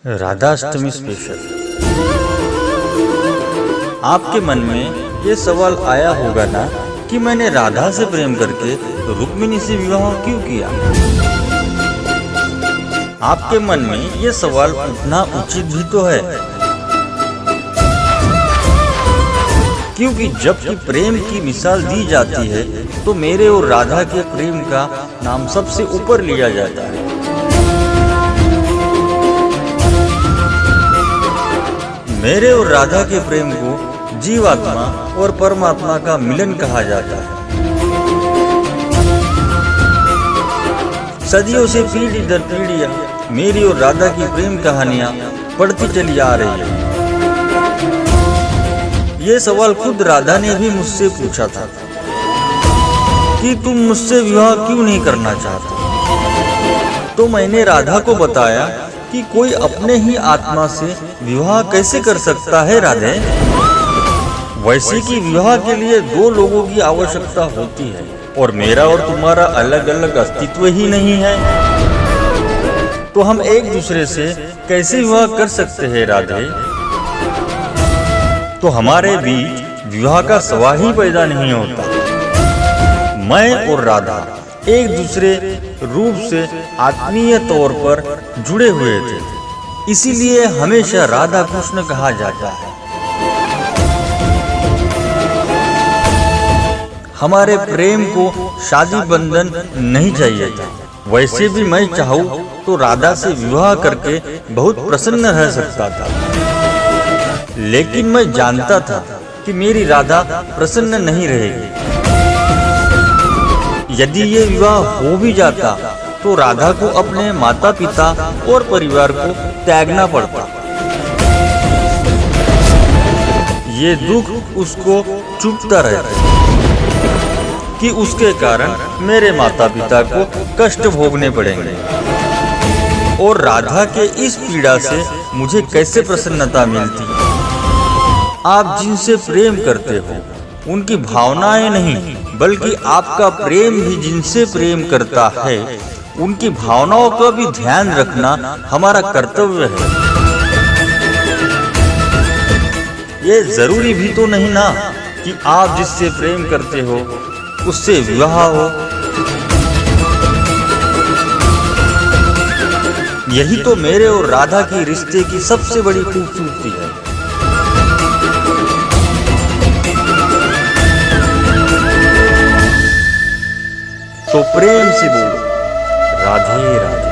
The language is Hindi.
राधाष्टमी स्पेशल। आपके मन में ये सवाल आया होगा ना कि मैंने राधा से प्रेम करके रुक्मिणी से विवाह क्यों किया। आपके मन में ये सवाल उठना उचित भी तो है, क्योंकि जब कि प्रेम की मिसाल दी जाती है तो मेरे और राधा के प्रेम का नाम सबसे ऊपर लिया जाता है। मेरे और राधा के प्रेम को जीवात्मा और परमात्मा का मिलन कहा जाता है। सदियों से पीढ़ी दर पीढ़ियां मेरी और राधा की प्रेम कहानियां पढ़ती चली आ रही है। ये सवाल खुद राधा ने भी मुझसे पूछा था कि तुम मुझसे विवाह क्यों नहीं करना चाहते। तो मैंने राधा को बताया कि कोई अपने ही आत्मा से विवाह कैसे कर सकता है राधे। वैसे कि विवाह के लिए दो लोगों की आवश्यकता होती है और मेरा और तुम्हारा अलग अलग अस्तित्व ही नहीं है, तो हम एक दूसरे से कैसे विवाह कर सकते हैं राधे। तो हमारे बीच विवाह का सवाल ही पैदा नहीं होता। मैं और राधा एक दूसरे रूप से आत्मीय तौर पर जुड़े हुए थे, इसीलिए हमेशा राधा कृष्ण कहा जाता है। हमारे प्रेम को शादी बंधन नहीं चाहिए था। वैसे भी मैं चाहूँ तो राधा से विवाह करके बहुत प्रसन्न रह सकता था, लेकिन मैं जानता था कि मेरी राधा प्रसन्न नहीं रहेगी। यदि ये विवाह हो भी जाता तो राधा को अपने माता पिता और परिवार को त्यागना पड़ता। ये दुख उसको चुभता रहता कि उसके कारण मेरे माता पिता को कष्ट भोगने पड़ेंगे, और राधा के इस पीड़ा से मुझे कैसे प्रसन्नता मिलती। आप जिनसे प्रेम करते हो उनकी भावनाएं नहीं, बल्कि आपका प्रेम भी जिनसे प्रेम करता है उनकी भावनाओं का भी ध्यान रखना हमारा कर्तव्य है। ये जरूरी भी तो नहीं ना कि आप जिससे प्रेम करते हो उससे विवाह हो। यही तो मेरे और राधा की रिश्ते की सबसे बड़ी खूबसूरती है। तो प्रेम से बोलो राधे राधे।